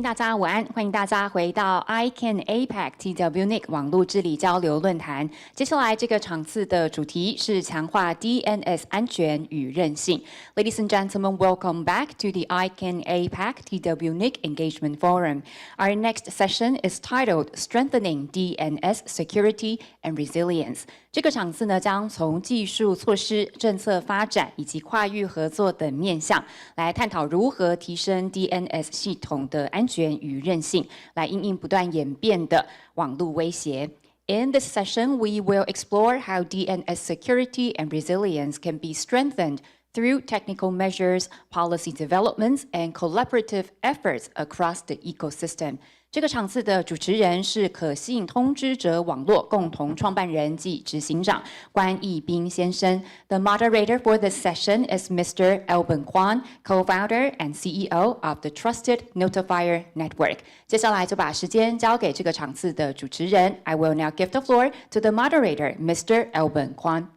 大家午安，欢迎大家回到 ICANN APAC-TWNIC 网络治理交流论坛。接下来这个场次的主题是强化 DNS 安全与韧性。Ladies and gentlemen, welcome back to the ICANN APAC-TWNIC Engagement Forum. Our next session is titled Strengthening DNS Security and Resilience. 这个场次呢，将从技术措施、政策发展以及跨域合作等面向来探讨如何提升 DNS 系统的安全与韧性，来因应不断演变的网络威胁。In this session, we will explore how DNS security and resilience can be strengthened through technical measures, policy developments, and collaborative efforts across the ecosystem. 这个场次的主持人是可信通知者网络共同创办人及执行长关义斌先生。The moderator for this session is Mr. Alban Kwan, co-founder and CEO of the Trusted Notifier Network. 接下来就把时间交给这个场次的主持人。I will now give the floor to the moderator, Mr. Alban Kwan.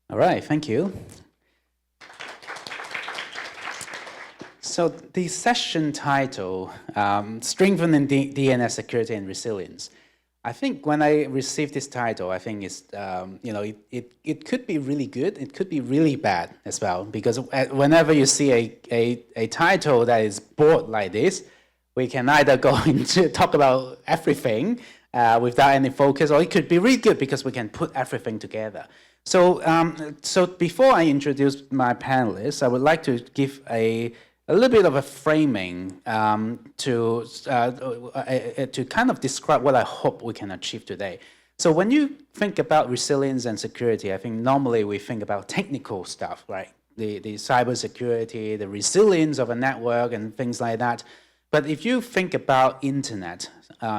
All right, thank you. So the session title, Strengthening DNS Security and Resilience. I think when I received this title, I think it's, it could be really good, it could be really bad as well, because whenever you see a title that is broad like this, we can either go into talk about everything without any focus, or it could be really good because we can put everything together. So, so before I introduce my panelists, I would like to give a little bit of a framing to kind of describe what I hope we can achieve today. So when you think about resilience and security, I think normally we think about technical stuff, right? The cybersecurity, the resilience of a network and things like that. But if you think about internet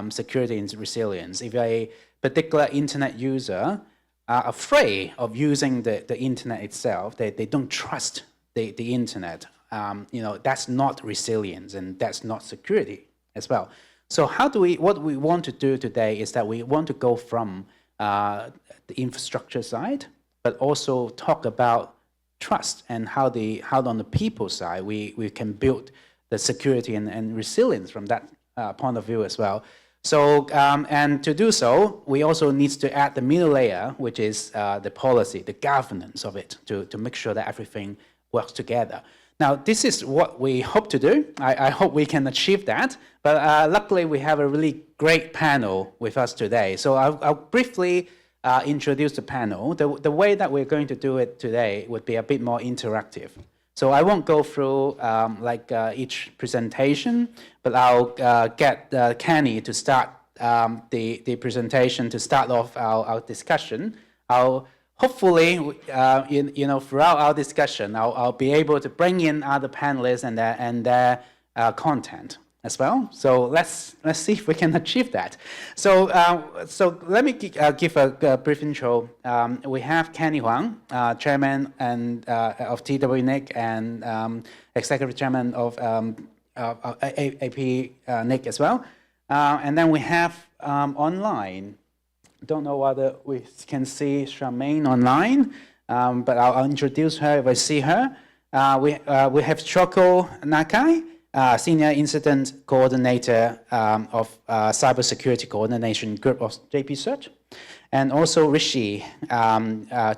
security and resilience, if a particular internet user are afraid of using the internet itself, they don't trust the internet, that's not resilience and that's not security as well. So what we want to do today is that we want to go from the infrastructure side, but also talk about trust and how on the people side we can build the security and resilience from that point of view as well. So, and to do so, we also need to add the middle layer, which is the policy, the governance of it, to make sure that everything works together. Now, this is what we hope to do. I hope we can achieve that. But luckily, we have a really great panel with us today. So I'll briefly introduce the panel. The way that we're going to do it today would be a bit more interactive. So I won't go through each presentation, but I'll get Kenny to start the presentation to start off our discussion. Hopefully, throughout our discussion, I'll be able to bring in other panelists and their content as well. So let's see if we can achieve that. So let me give a brief intro. We have Kenny Huang, chairman of TWNIC and executive chairman of AP-TWNIC as well. And then we have online. Don't know whether we can see Charmaine online, but I'll introduce her if I see her. We have Shoko Nakai, Senior Incident Coordinator of Cybersecurity Coordination Group of JP Search, and also Rishi,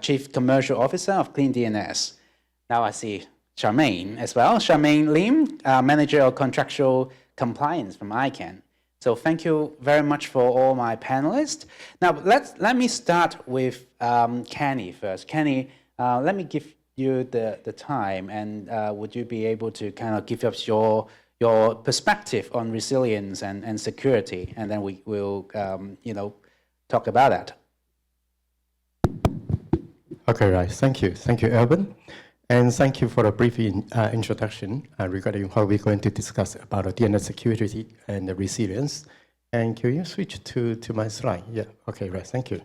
Chief Commercial Officer of Clean DNS. Now I see Charmaine as well. Charmaine Lim, Manager of Contractual Compliance from ICANN. So thank you very much for all my panelists. Now let me start with Kenny first. Kenny, let me give you the time, and would you be able to kind of give us your perspective on resilience and security, and then we will talk about that. Okay, right. Thank you, Alban. And thank you for a brief introduction regarding how we're going to discuss about DNS security and the resilience. And can you switch to my slide? Yeah, okay, right, thank you.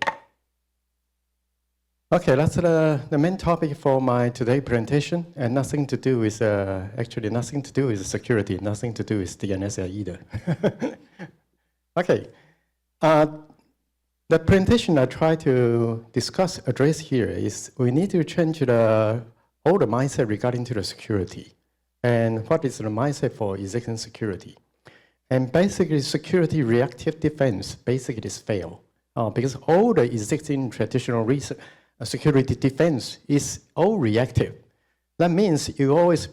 Okay, that's the main topic for my today presentation, and nothing to do with, actually nothing to do with security, nothing to do with DNS either. Okay, the presentation I try to address here is we need to change all the mindset regarding to the security. And what is the mindset for existing security? And basically, security reactive defense basically is fail. Because all the existing traditional security defense is all reactive. That means you always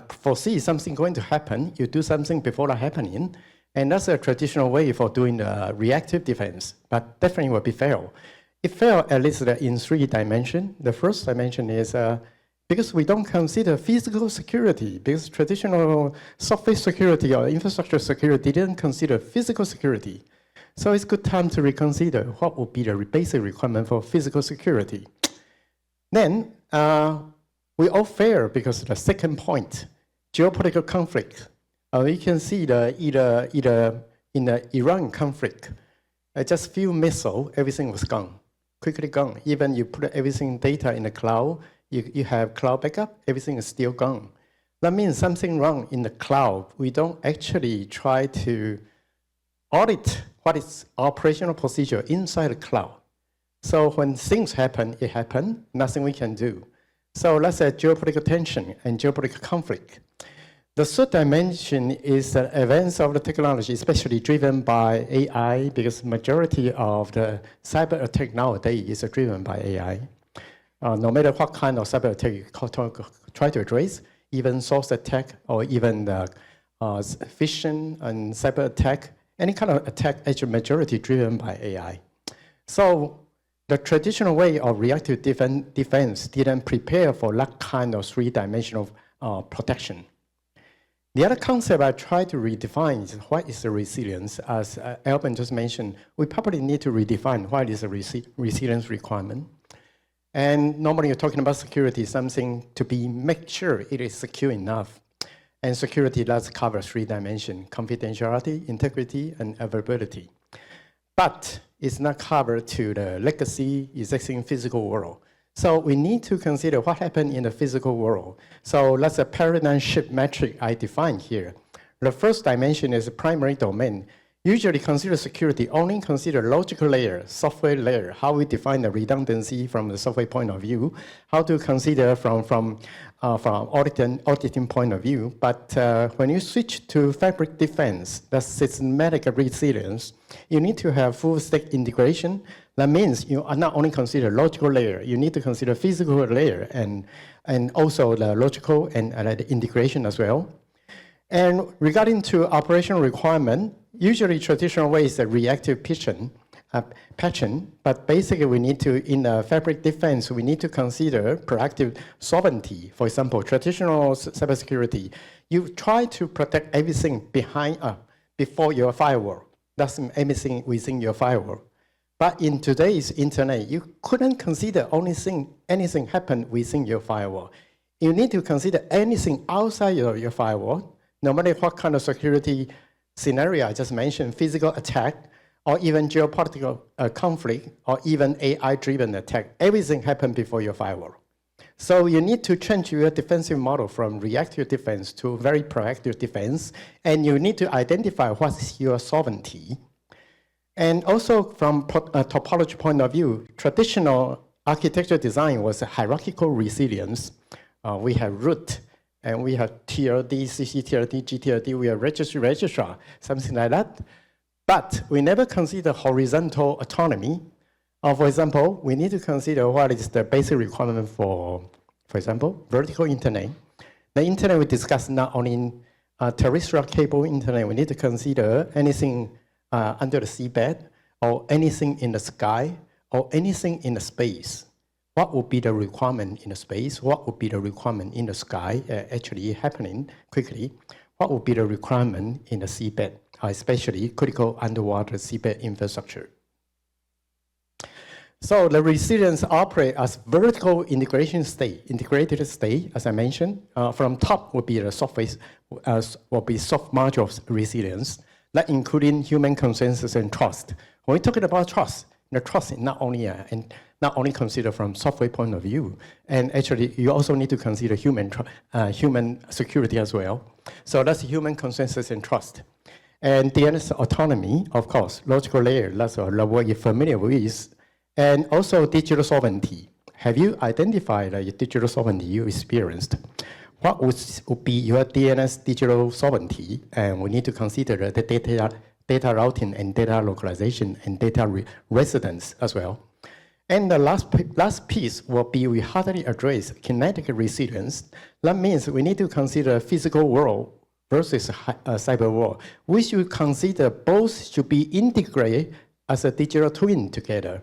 foresee something going to happen, you do something before that happening, and that's a traditional way for doing reactive defense, but definitely will be fail. It failed at least in 3 dimensions. The first dimension is because we don't consider physical security, because traditional software security or infrastructure security didn't consider physical security. So it's a good time to reconsider what would be the basic requirement for physical security. Then we all fail because of the second point, geopolitical conflict. You can see either in the Iran conflict, just few missiles, everything was gone, quickly gone. Even you put everything data in the cloud, you have cloud backup, everything is still gone. That means something wrong in the cloud. We don't actually try to audit what is operational procedure inside the cloud. So when things happen, it happened, nothing we can do. So that's a geopolitical tension and geopolitical conflict. The third dimension is the advance of the technology, especially driven by AI, because majority of the cyber attack nowadays is driven by AI. No matter what kind of cyber attack you try to address, even source attack or even the phishing and cyber attack, any kind of attack, actually majority driven by AI. So the traditional way of reactive defense didn't prepare for that kind of 3-dimensional protection. The other concept I try to redefine is what is the resilience. As Alban just mentioned, we probably need to redefine what is a resilience requirement. And normally you're talking about security, something to make sure it is secure enough. And security does cover 3 dimensions, confidentiality, integrity, and availability. But it's not covered to the legacy existing physical world. So we need to consider what happened in the physical world. So that's a paradigm shift metric I defined here. The first dimension is a primary domain. Usually consider security, only consider logical layer, software layer, how we define the redundancy from the software point of view, how to consider from auditing point of view. But when you switch to fabric defense, that's systematic resilience, you need to have full stack integration. That means you are not only consider logical layer, you need to consider physical layer and also the logical and the integration as well. And regarding to operational requirement, usually traditional way is a reactive patching, but basically we need to, in fabric defense, we need to consider proactive sovereignty. For example, traditional cybersecurity, you try to protect everything before your firewall. That's everything within your firewall. But in today's internet, you couldn't consider anything happen within your firewall. You need to consider anything outside your firewall, no matter what kind of security scenario I just mentioned, physical attack, or even geopolitical conflict, or even AI-driven attack. Everything happened before your firewall. So you need to change your defensive model from reactive defense to very proactive defense, and you need to identify what's your sovereignty. And also from a topology point of view, traditional architecture design was a hierarchical resilience. We have root, and we have TLD, CCTLD, GTLD, we have registrar, something like that. But we never consider horizontal autonomy. For example, we need to consider what is the basic requirement for example, vertical internet. The internet we discuss not only terrestrial cable internet, we need to consider anything under the seabed, or anything in the sky, or anything in the space. What would be the requirement in the space? What would be the requirement in the sky, actually happening quickly? What would be the requirement in the seabed, especially critical underwater seabed infrastructure? So the resilience operates as vertical integrated state, as I mentioned. From top would be the software, will be soft modules resilience, that including human consensus and trust. When we're talking about trust, the trust is not only considered from software point of view, and actually you also need to consider human security as well. So that's human consensus and trust. And DNS autonomy, of course, logical layer, that's what you're familiar with. And also digital sovereignty. Have you identified the digital sovereignty you experienced? what would be your DNS digital sovereignty? And we need to consider the data routing and data localization and data residence as well. And the last piece will be we hardly address kinetic resilience. That means we need to consider physical world versus cyber world. We should consider both should be integrated as a digital twin together.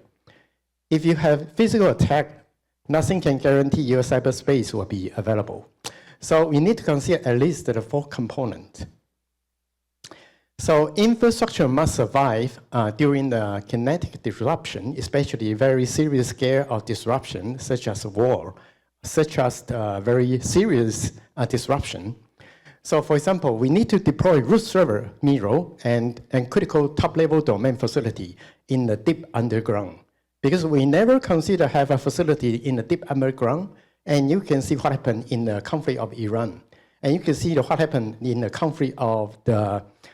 If you have physical attack, nothing can guarantee your cyberspace will be available. So we need to consider at least the 4 components. So infrastructure must survive during the kinetic disruption, especially very serious scale of disruption, such as war, such as very serious disruption. So for example, we need to deploy root server, Miro, and critical top-level domain facility in the deep underground. Because we never consider have a facility in the deep underground, and you can see what happened in the conflict of Iran. And you can see what happened in the conflict of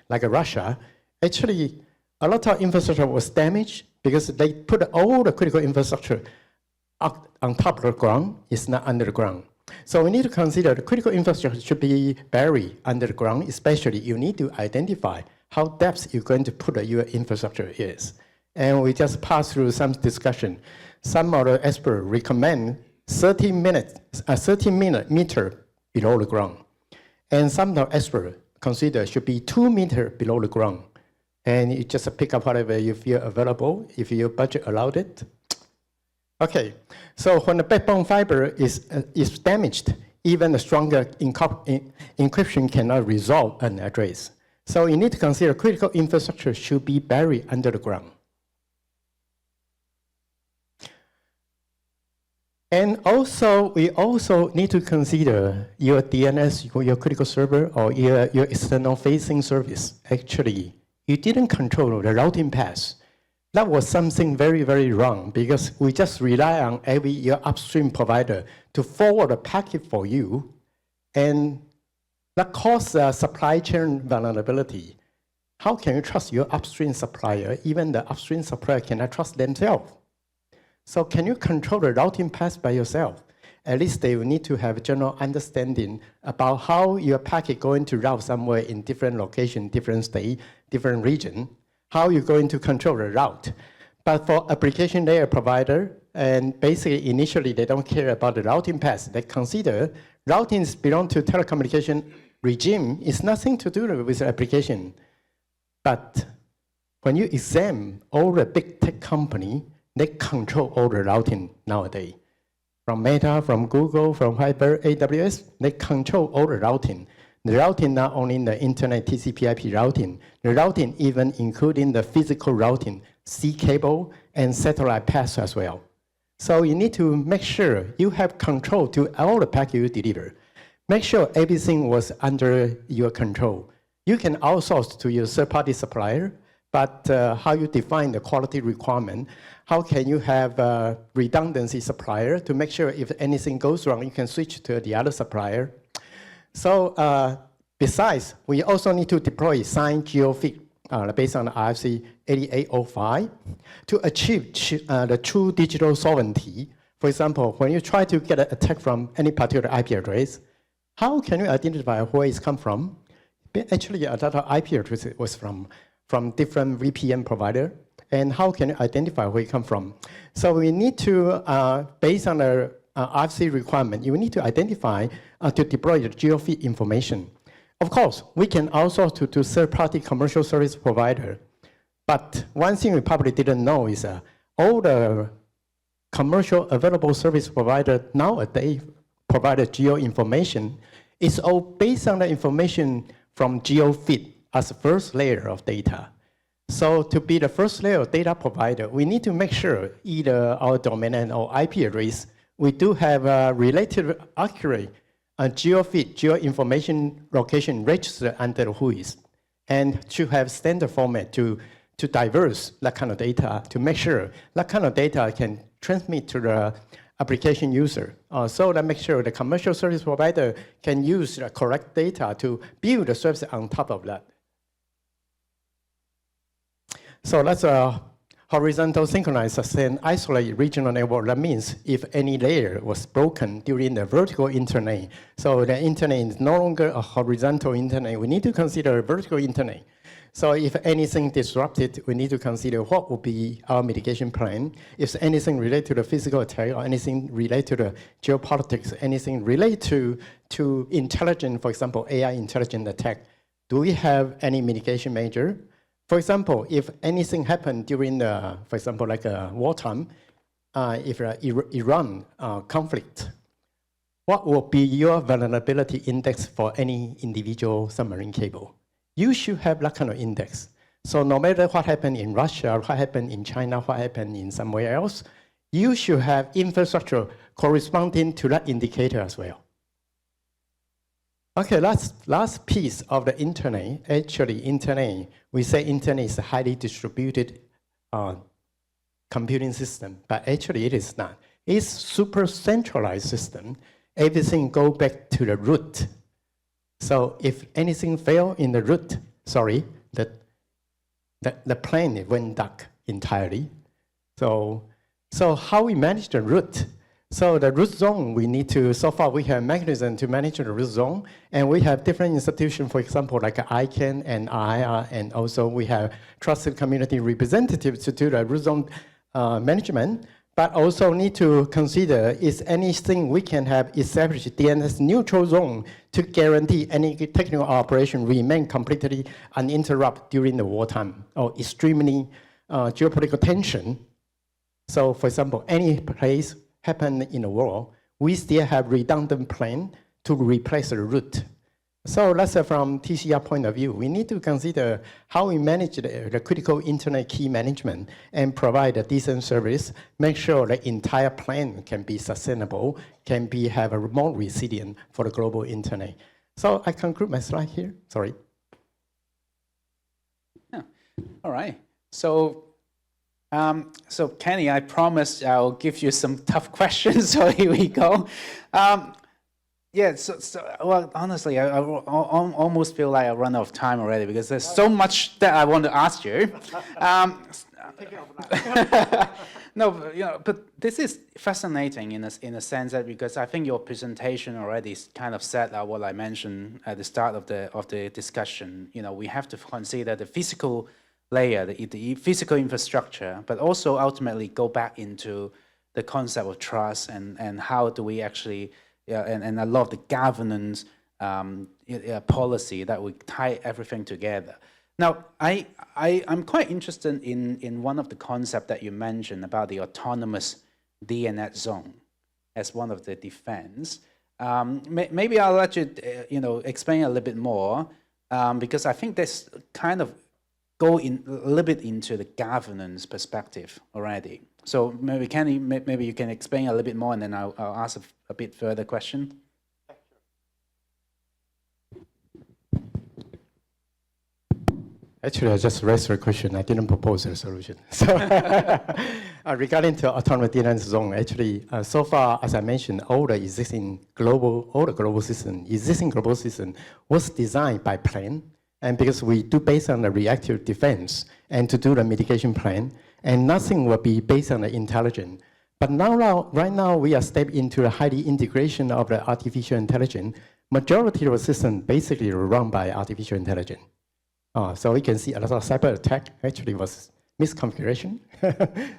like Russia. Actually, a lot of infrastructure was damaged because they put all the critical infrastructure up on top of the ground, it's not under the ground. So we need to consider the critical infrastructure should be buried under the ground, especially you need to identify how depth you're going to put your infrastructure is. And we just passed through some discussion. Some of the experts recommend 30 meter below the ground. And some of the experts consider should be 2 meters below the ground. And you just pick up whatever you feel available, if your budget allowed it. Okay, so when the backbone fiber is damaged, even the stronger encryption cannot resolve an address. So you need to consider critical infrastructure should be buried under the ground. And also, we also need to consider your DNS, your critical server, or your external facing service. Actually, you didn't control the routing path. That was something very, very wrong because we just rely on your upstream provider to forward a packet for you, and that causes supply chain vulnerability. How can you trust your upstream supplier? Even the upstream supplier cannot trust themselves. So can you control the routing path by yourself? At least they will need to have a general understanding about how your packet going to route somewhere in different location, different state, different region, how you're going to control the route. But for application layer provider, and basically initially they don't care about the routing path. They consider routings belong to telecommunication regime. It's nothing to do with the application. But when you examine all the big tech company, they control all the routing nowadays. From Meta, from Google, from AWS, they control all the routing. The routing not only in the internet TCP/IP routing, the routing even including the physical routing, sea cable, and satellite paths as well. So you need to make sure you have control to all the packets you deliver. Make sure everything was under your control. You can outsource to your third-party supplier, but how you define the quality requirement, how can you have a redundancy supplier to make sure if anything goes wrong, you can switch to the other supplier. So besides, we also need to deploy signed geofit based on the RFC 8805 to achieve the true digital sovereignty. For example, when you try to get an attack from any particular IP address, how can you identify where it's come from? Actually, a lot of IP address was from different VPN provider, and how can you identify where it come from? So we need to, based on the RFC requirement, you need to identify to deploy the geofeed information. Of course, we can also to third-party commercial service provider, but one thing we probably didn't know is all the commercial available service provider nowadays provide geo information. It's all based on the information from geofeed as the first layer of data. So to be the first layer of data provider, we need to make sure either our domain name or IP address, we do have a relatively accurate geofeed, geo information location registered under the WHOIS, and to have standard format to diverse that kind of data to make sure that kind of data can transmit to the application user. So that make sure the commercial service provider can use the correct data to build the service on top of that. So that's Horizontal synchronized sustained isolated regional network, that means if any layer was broken during the vertical internet, so the internet is no longer a horizontal internet, we need to consider a vertical internet. So if anything disrupted, we need to consider what would be our mitigation plan. If anything related to the physical attack or anything related to the geopolitics, anything related to intelligent, for example, AI intelligent attack, do we have any mitigation measure? For example, if anything happened during the, for example, like a wartime, if Iran conflict, what will be your vulnerability index for any individual submarine cable? You should have that kind of index. So no matter what happened in Russia, what happened in China, what happened in somewhere else, you should have infrastructure corresponding to that indicator as well. Okay, last piece of the internet. Actually, internet, we say internet is a highly distributed computing system, but actually it is not. It's super centralized system. Everything go back to the root. So if anything fail in the root, sorry, the plane went dark entirely. So how we manage the root? So the root zone, we need to, so far we have mechanism to manage the root zone, and we have different institutions, for example, like ICANN and IR, and also we have trusted community representatives to do the root zone management, but also need to consider is anything we can have established DNS neutral zone to guarantee any technical operation remain completely uninterrupted during the wartime or extremely geopolitical tension. So for example, any place happen in the world, we still have redundant plan to replace the root. So let's say from TCR point of view, we need to consider how we manage the critical internet key management and provide a decent service, make sure the entire plan can be sustainable, can be have a more resilient for the global internet. So I conclude my slide here, sorry. Yeah. All right, so Kenny, I promised I'll give you some tough questions, so here we go. Yeah, well, honestly, I almost feel like I run out of time already because there's so much that I want to ask you. No, you know, but this is fascinating in a sense that because I think your presentation already kind of said what I mentioned at the start of the discussion. You know, we have to consider the physical layer, the physical infrastructure, but also ultimately go back into the concept of trust and how do we actually, and a lot of the governance policy that we tie everything together. Now, I'm quite interested in one of the concepts that you mentioned about the autonomous DNS zone as one of the defense. Maybe I'll let you, explain a little bit more because I think this kind of go in a little bit into the governance perspective already. So maybe Kenny, maybe you can explain a little bit more, and then I'll ask a bit further question. Actually, I just raised a question. I didn't propose a solution. So regarding to autonomous DNS zone, actually, so far, as I mentioned, all the global system was designed by plan. And because we do based on the reactive defense and to do the mitigation plan, and nothing will be based on the intelligence. But right now, we are stepping into the highly integration of the artificial intelligence. Majority of the system basically run by artificial intelligence. So we can see a lot of cyber attack actually was misconfiguration.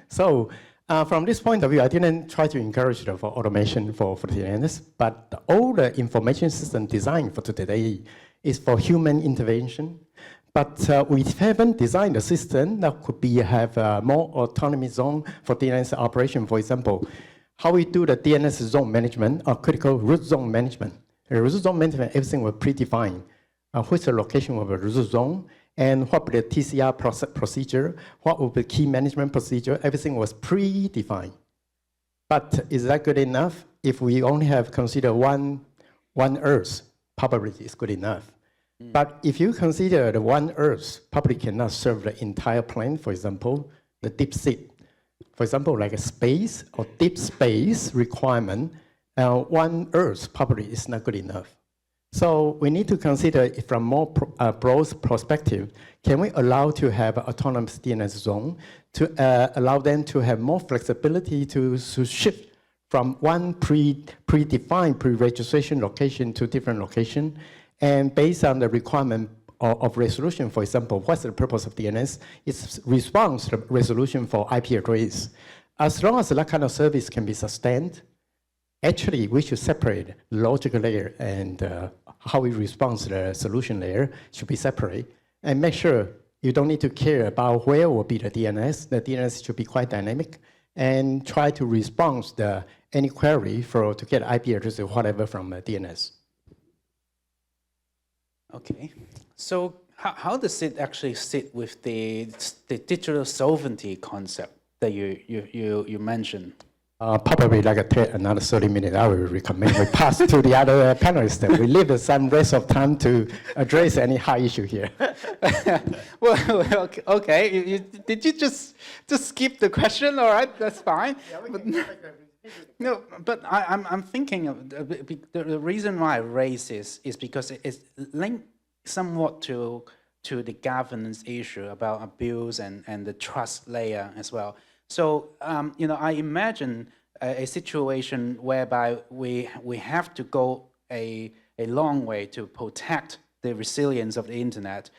So from this point of view, I didn't try to encourage for automation for the DNS, but all the information system designed for today is for human intervention. But we haven't designed a system that could have more autonomy zone for DNS operation. For example, how we do the DNS zone management or critical root zone management. The root zone management, everything was predefined. What's the location of a root zone, and what will be the TCR procedure, what will be the key management procedure, everything was predefined. But is that good enough? If we only have consider one Earth, probably it's good enough. But if you consider the one Earth, probably cannot serve the entire plane, for example, the deep sea. For example, like a space or deep space requirement, one Earth probably is not good enough. So we need to consider it from more broad perspective, can we allow to have autonomous DNS zone to allow them to have more flexibility to shift from one predefined pre-registration location to different location, and based on the requirement of resolution, for example, what's the purpose of DNS? It's response resolution for IP address. As long as that kind of service can be sustained, actually, we should separate logic layer and how we respond to the solution layer should be separate, and make sure you don't need to care about where will be the DNS. The DNS should be quite dynamic, and try to respond to any query to get IP address or whatever from DNS. Okay, so how does it actually sit with the digital sovereignty concept that you mentioned? Probably another 30 minutes, I will recommend we pass to the other panelists. We leave some rest of time to address any high issue here. Well, okay. Did you just skip the question? All right, that's fine. Yeah, no, but I'm thinking of the reason why I raise this is because it's linked somewhat to the governance issue about abuse and the trust layer as well. So, I imagine a situation whereby we have to go a long way to protect the resilience of the internet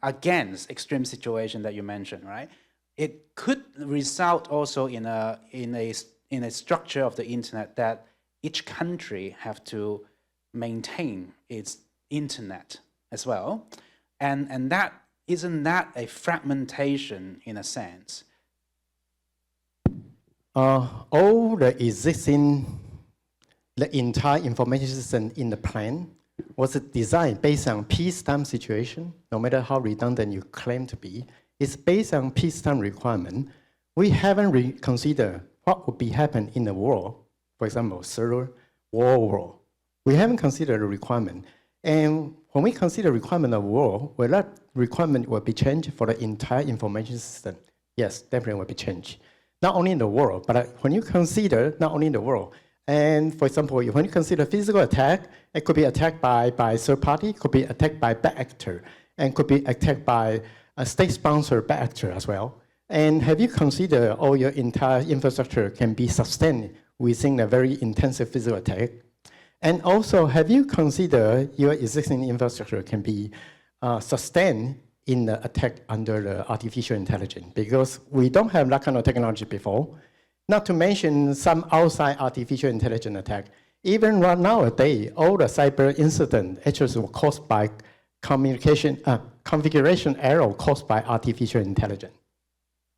against extreme situation that you mentioned, right? It could result also in a structure of the internet that each country have to maintain its internet as well, and that isn't that a fragmentation in a sense? All the existing, the entire information system in the plan was designed based on peacetime situation, no matter how redundant you claim to be. It's based on peacetime requirement. We haven't considered what would be happen in the world, for example, third world. We haven't considered the requirement. And when we consider requirement of world, well, that requirement will be changed for the entire information system. Yes, definitely will be changed. Not only in the world, but when you consider not only in the world, and for example, when you consider physical attack, it could be attacked by third party, could be attacked by bad actor, and could be attacked by a state-sponsored bad actor as well. And have you considered all your entire infrastructure can be sustained within a very intensive physical attack? And also, have you considered your existing infrastructure can be sustained in the attack under the artificial intelligence? Because we don't have that kind of technology before. Not to mention some outside artificial intelligence attack. Even right nowadays, all the cyber incidents actually were caused by configuration error caused by artificial intelligence.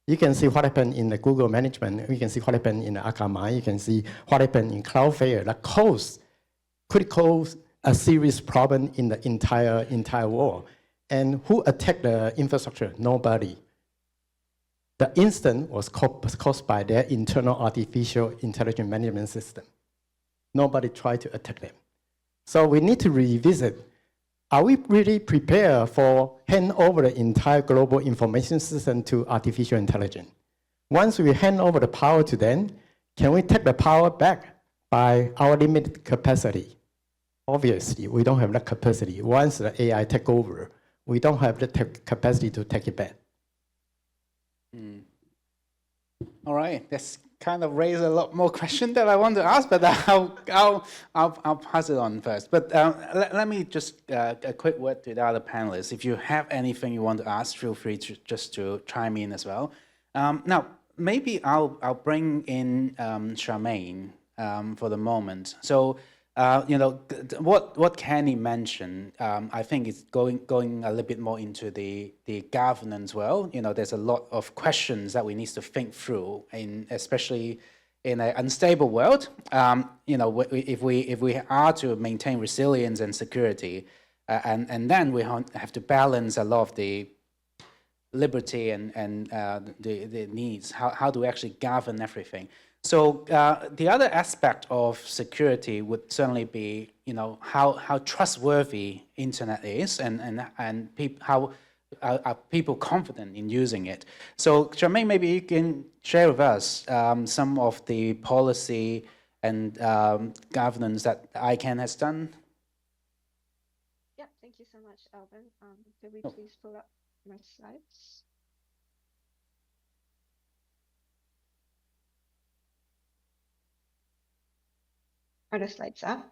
You can see what happened in the Google management. You can see what happened in the Akamai. You can see what happened in Cloudflare that could cause a serious problem in the entire world. And who attacked the infrastructure? Nobody. The incident was caused by their internal artificial intelligence management system. Nobody tried to attack them. So we need to revisit, are we really prepared for hand over the entire global information system to artificial intelligence? Once we hand over the power to them, can we take the power back by our limited capacity? Obviously, we don't have that capacity. Once the AI take over, we don't have the capacity to take it back. All right, that's kind of raised a lot more questions that I want to ask, but I'll pass it on first. But let me just a quick word to the other panelists. If you have anything you want to ask, feel free to just to chime in as well. Now, maybe I'll bring in Charmaine for the moment. So. What Kenny mentioned, I think it's going a little bit more into the governance world. There's a lot of questions that we need to think through, especially in an unstable world. If we are to maintain resilience and security, and then we have to balance a lot of the liberty and the needs. How do we actually govern everything? So the other aspect of security would certainly be, how trustworthy internet is, and how are people confident in using it. So Charmaine, maybe you can share with us some of the policy and governance that ICANN has done. so much, Alvin. Could we please pull up my slides? Are the slides up?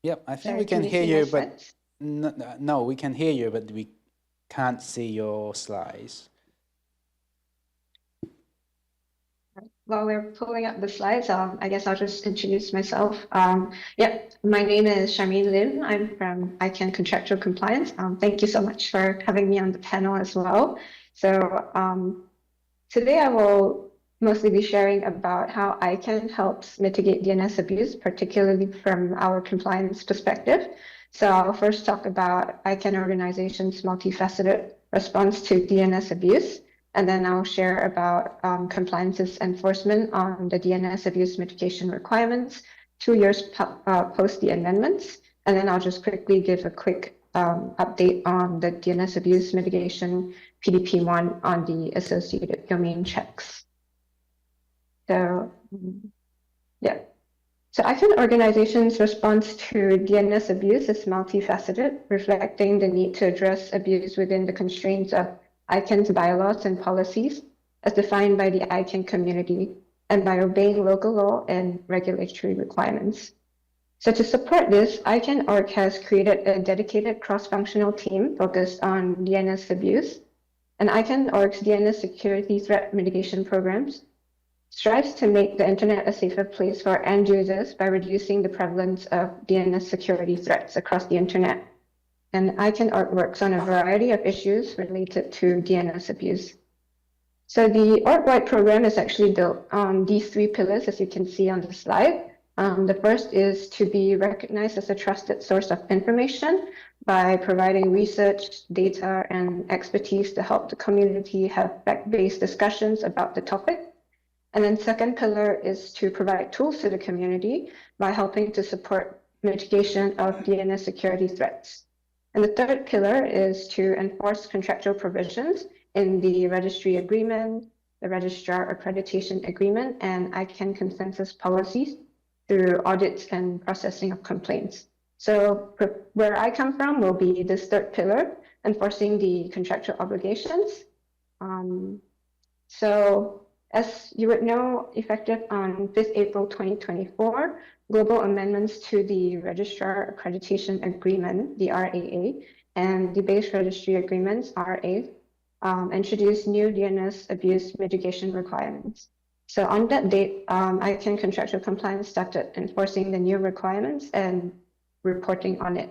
Yep, I think Sorry, we can you hear see my you, but slides? no, we can hear you, but we can't see your slides. While we're pulling up the slides, I guess I'll just introduce myself. My name is Charmaine Lim. I'm from ICANN Contractual Compliance. Thank you so much for having me on the panel as well. So today I will mostly be sharing about how ICANN helps mitigate DNS abuse, particularly from our compliance perspective. So I'll first talk about ICANN organization's multifaceted response to DNS abuse. And then I'll share about compliance's enforcement on the DNS abuse mitigation requirements 2 years post the amendments. And then I'll just quickly give a quick update on the DNS abuse mitigation PDP-1 on the associated domain checks. So, yeah. So ICANN organization's response to DNS abuse is multifaceted, reflecting the need to address abuse within the constraints of ICANN's bylaws and policies as defined by the ICANN community and by obeying local law and regulatory requirements. So to support this, ICANN org has created a dedicated cross-functional team focused on DNS abuse, and ICANN org's DNS security threat mitigation programs strives to make the internet a safer place for end users by reducing the prevalence of DNS security threats across the internet. And ICANN org works on a variety of issues related to DNS abuse. So the org-wide program is actually built on these 3 pillars, as you can see on the slide. The first is to be recognized as a trusted source of information by providing research, data, and expertise to help the community have fact-based discussions about the topic. And then second pillar is to provide tools to the community by helping to support mitigation of DNS security threats. And the third pillar is to enforce contractual provisions in the registry agreement, the registrar accreditation agreement, and ICANN consensus policies through audits and processing of complaints. So where I come from will be this third pillar, enforcing the contractual obligations. So as you would know, effective on 5th April 2024, global amendments to the Registrar Accreditation Agreement, the RAA, and the Base Registry Agreements, RA, introduced new DNS abuse mitigation requirements. So on that date, ICANN Contractual Compliance started enforcing the new requirements and reporting on it.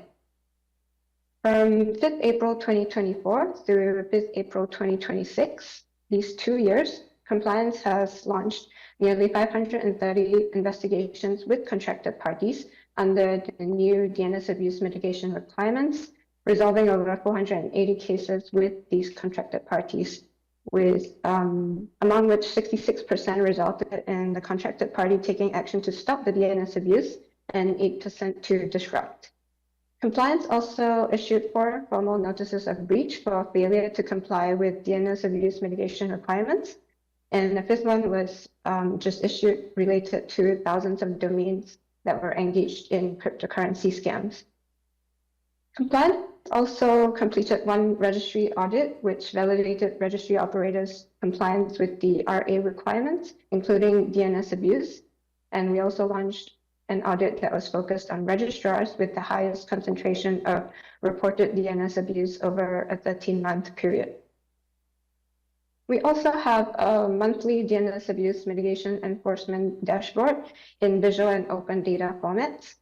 From 5th April 2024 through 5th April 2026, these 2 years, compliance has launched nearly 530 investigations with contracted parties under the new DNS abuse mitigation requirements, resolving over 480 cases with these contracted parties, with among which 66% resulted in the contracted party taking action to stop the DNS abuse and 8% to disrupt. Compliance also issued 4 formal notices of breach for failure to comply with DNS abuse mitigation requirements. And the 5th one was just issued related to thousands of domains that were engaged in cryptocurrency scams. Compliance also completed 1 registry audit, which validated registry operators' compliance with the RA requirements, including DNS abuse. And we also launched an audit that was focused on registrars with the highest concentration of reported DNS abuse over a 13-month period. We also have a monthly DNS abuse mitigation enforcement dashboard in visual and open data formats.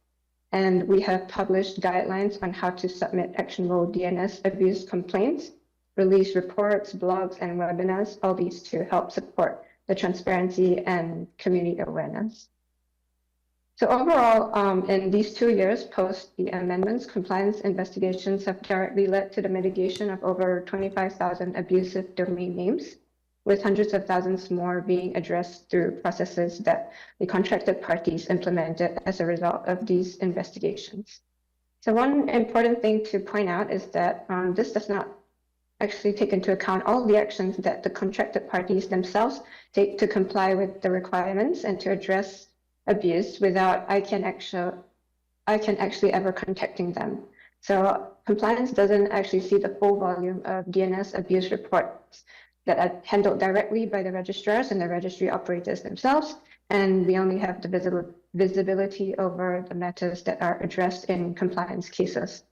And we have published guidelines on how to submit actionable DNS abuse complaints, release reports, blogs, and webinars, all these to help support the transparency and community awareness. So overall, in these 2 years post the amendments, compliance investigations have directly led to the mitigation of over 25,000 abusive domain names, with hundreds of thousands more being addressed through processes that the contracted parties implemented as a result of these investigations. So one important thing to point out is that this does not actually take into account all the actions that the contracted parties themselves take to comply with the requirements and to address abused without ICANN actually ever contacting them. So compliance doesn't actually see the full volume of DNS abuse reports that are handled directly by the registrars and the registry operators themselves. And we only have the visibility over the matters that are addressed in compliance cases.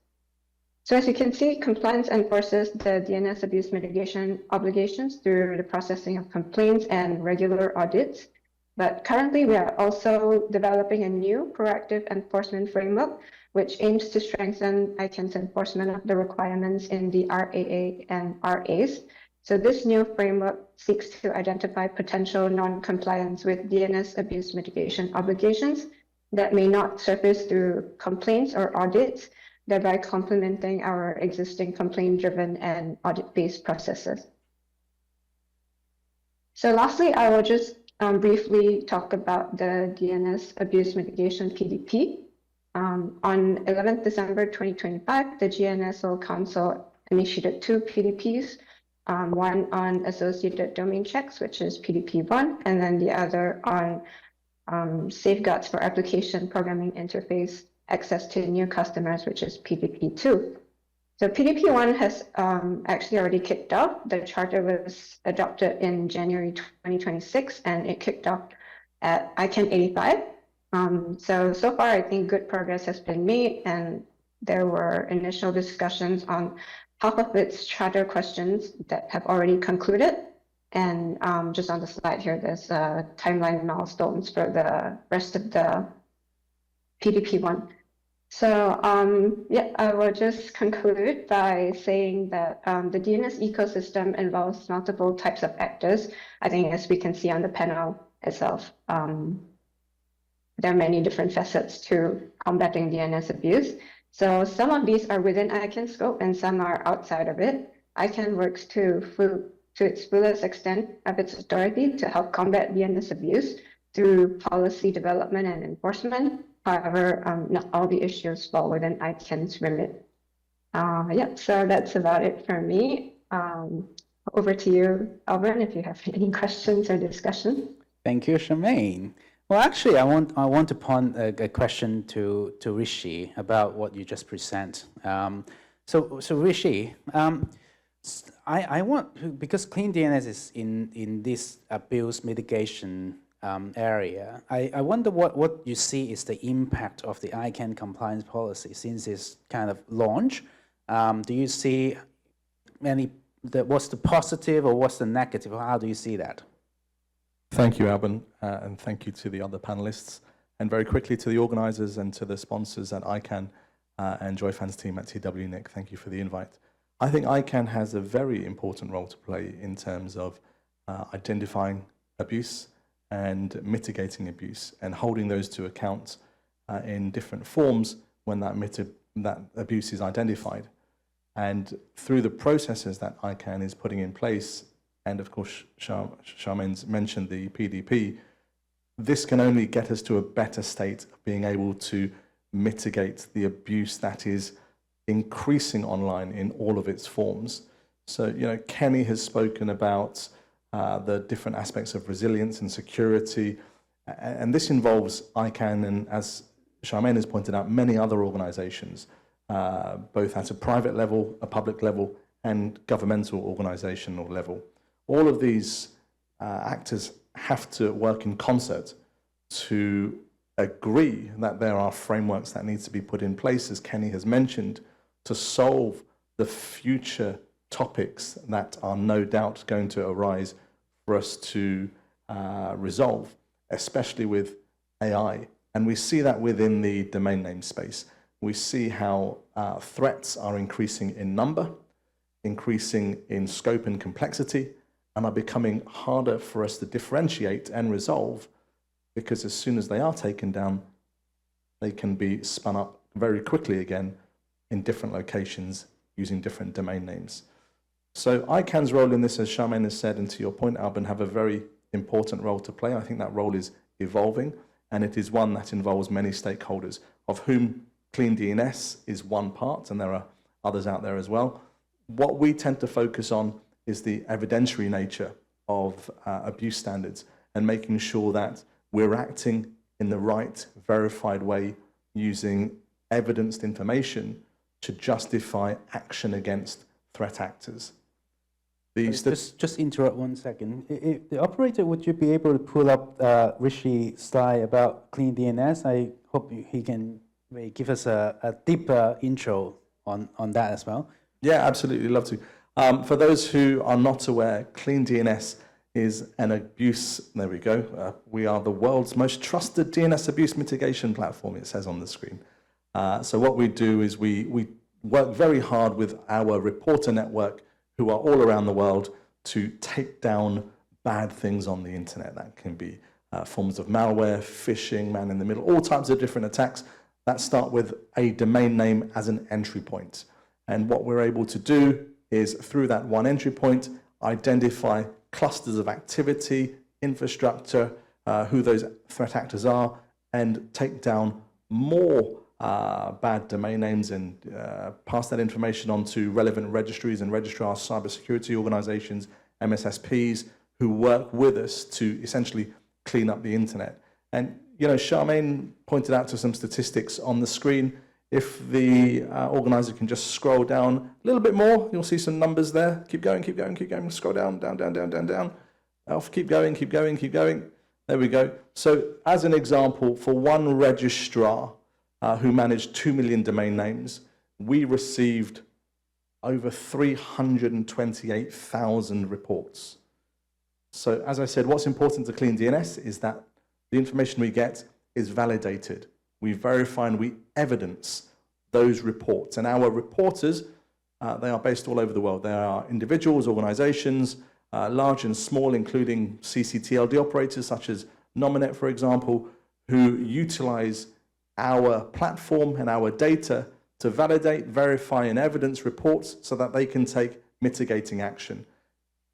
So as you can see, compliance enforces the DNS abuse mitigation obligations through the processing of complaints and regular audits. But currently, we are also developing a new proactive enforcement framework, which aims to strengthen ICANN's enforcement of the requirements in the RAA and RAs. So this new framework seeks to identify potential non-compliance with DNS abuse mitigation obligations that may not surface through complaints or audits, thereby complementing our existing complaint-driven and audit-based processes. So lastly, I will just briefly talk about the DNS abuse mitigation PDP. On 11th December 2025, the GNSO Council initiated 2 PDPs, one on associated domain checks, which is PDP-1, and then the other on safeguards for application programming interface access to new customers, which is PDP-2. So PDP-1 has actually already kicked off. The charter was adopted in January 2026, and it kicked off at ICANN 85. So far, I think good progress has been made, and there were initial discussions on half of its charter questions that have already concluded. And just on the slide here, there's timeline milestones for the rest of the PDP-1. So yeah, I will just conclude by saying that the DNS ecosystem involves multiple types of actors. I think as we can see on the panel itself, there are many different facets to combating DNS abuse. So some of these are within ICANN's scope and some are outside of it. ICANN works to its fullest extent of its authority to help combat DNS abuse through policy development and enforcement. However, not all the issues fall within ICANN's remit. Yeah, so that's about it for me. Over to you, Alvin, if you have any questions or discussion. Thank you, Charmaine. Well, actually, I want to point a question to Rishi about what you just present. So Rishi, I want, because clean DNS is in this abuse mitigation area, I wonder what you see is the impact of the ICANN compliance policy since it's kind of launched. Do you see what's the positive or what's the negative? How do you see that? Thank you, Alban, and thank you to the other panelists, and very quickly to the organizers and to the sponsors at ICANN and Joyfan's team at TWNIC. Thank you for the invite. I think ICANN has a very important role to play in terms of identifying abuse and mitigating abuse and holding those to account in different forms when that abuse is identified. And through the processes that ICANN is putting in place, and of course Charmaine's mentioned the PDP, this can only get us to a better state of being able to mitigate the abuse that is increasing online in all of its forms. So, you know, Kenny has spoken about the different aspects of resilience and security, and this involves ICANN and, as Charmaine has pointed out, many other organizations, both at a private level, a public level, and governmental organizational level. All of these actors have to work in concert to agree that there are frameworks that need to be put in place, as Kenny has mentioned, to solve the future topics that are no doubt going to arise for us to resolve, especially with AI. And we see that within the domain name space. We see how threats are increasing in number, increasing in scope and complexity, and are becoming harder for us to differentiate and resolve, because as soon as they are taken down, they can be spun up very quickly again in different locations using different domain names. So ICANN's role in this, as Charmaine has said, and to your point, Alban, have a very important role to play. I think that role is evolving, and it is one that involves many stakeholders, of whom clean DNS is one part, and there are others out there as well. What we tend to focus on is the evidentiary nature of abuse standards and making sure that we're acting in the right, verified way using evidenced information to justify action against threat actors. Just interrupt 1 second. The operator, would you be able to pull up Rishi's slide about clean DNS? I hope he can give us a deeper intro on that as well. Yeah, absolutely, love to. For those who are not aware, clean DNS is an abuse, there we go. We are the world's most trusted DNS abuse mitigation platform, it says on the screen. So what we do is we work very hard with our reporter network who are all around the world to take down bad things on the internet. That can be forms of malware, phishing, man in the middle, all types of different attacks that start with a domain name as an entry point. And what we're able to do is through that one entry point, identify clusters of activity, infrastructure, who those threat actors are, and take down more bad domain names and pass that information on to relevant registries and registrars, cybersecurity organizations, MSSPs, who work with us to essentially clean up the internet. And, you know, Charmaine pointed out to some statistics on the screen. If the organizer can just scroll down a little bit more, you'll see some numbers there. Keep going, keep going, keep going. Scroll down, down, down, down, down, down. Keep going, keep going, keep going. There we go. So as an example, for one registrar who managed 2 million domain names, we received over 328,000 reports. So as I said, what's important to clean DNS is that the information we get is validated. We verify and we evidence those reports. And our reporters, they are based all over the world. They are individuals, organizations, large and small, including CCTLD operators such as Nominet, for example, who utilize our platform and our data to validate, verify, and evidence reports so that they can take mitigating action.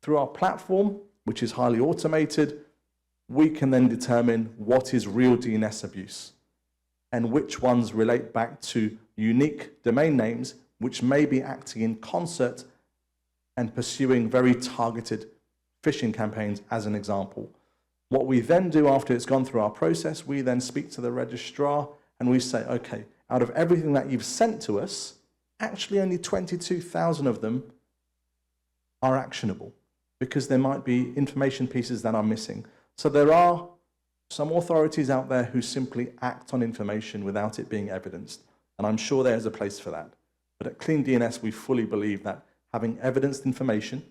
Through our platform, which is highly automated, we can then determine what is real DNS abuse and which ones relate back to unique domain names which may be acting in concert and pursuing very targeted phishing campaigns, as an example. What we then do after it's gone through our process, we then speak to the registrar and we say, okay, out of everything that you've sent to us, actually only 22,000 of them are actionable because there might be information pieces that are missing. So there are some authorities out there who simply act on information without it being evidenced. And I'm sure there's a place for that. But at Clean DNS, we fully believe that having evidenced information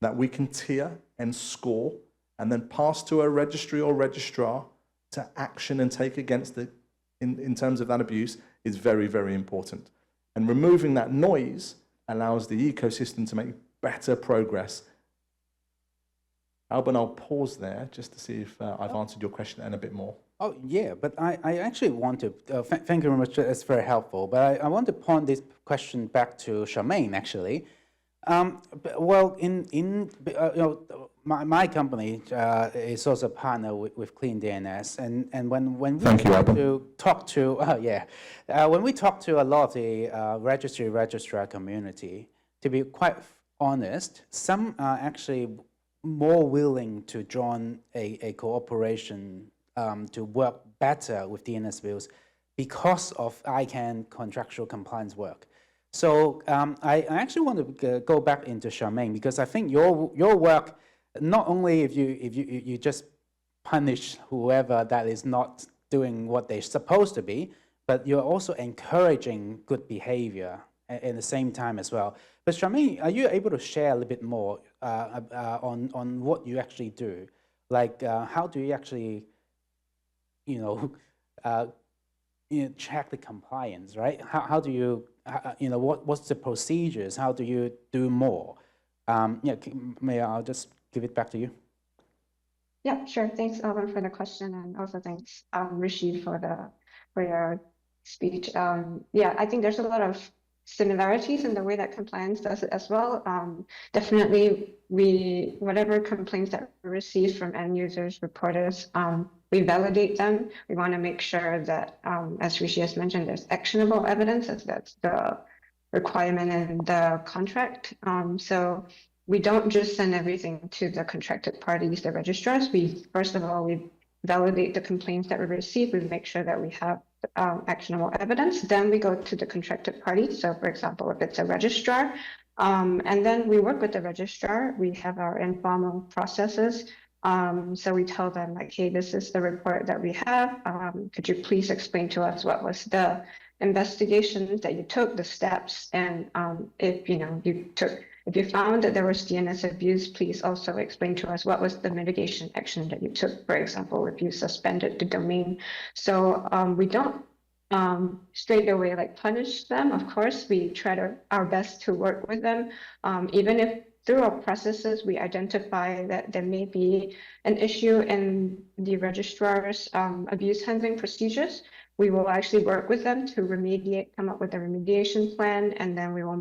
that we can tier and score and then pass to a registry or registrar to action and take against it in terms of that abuse is very, very important. And removing that noise allows the ecosystem to make better progress. Alban, I'll pause there just to see if I've answered your question and a bit more. Oh, yeah, but I actually want to, thank you very much, that's very helpful, but I want to point this question back to Charmaine, actually. Well, my company is also a partner with Clean DNS, and when we talk to when we talk to a lot of the registrar community, to be quite honest, some are actually more willing to join a cooperation to work better with DNS views because of ICANN contractual compliance work. So I actually want to go back into Charmaine because I think your work, not only if you just punish whoever that is not doing what they're supposed to be, but you're also encouraging good behavior at the same time as well. But Charmaine, are you able to share a little bit more on what you actually do? Like how do you actually, check the compliance, right? How do you, what's the procedures? How do you do more? I'll just give it back to you. Yeah, sure. Thanks, Alvin, for the question, and also thanks, Rishi, for your speech. Yeah, I think there's a lot of similarities in the way that compliance does it as well. Definitely, whatever complaints that we receive from end users, reporters, we validate them. We want to make sure that, as Rishi has mentioned, there's actionable evidence, as that's the requirement in the contract. So we don't just send everything to the contracted parties, the registrars. First of all, we validate the complaints that we receive. We make sure that we have actionable evidence. Then we go to the contracted party. So for example, if it's a registrar, and then we work with the registrar. We have our informal processes. So we tell them like, hey, this is the report that we have. Could you please explain to us what was the investigations that you took, the steps, and if you found that there was DNS abuse, please also explain to us what was the mitigation action that you took. For example, if you suspended the domain. So we don't straight away like punish them. Of course, we try our best to work with them, even if through our processes we identify that there may be an issue in the registrar's abuse handling procedures. We will actually work with them to remediate, come up with a remediation plan, and then we will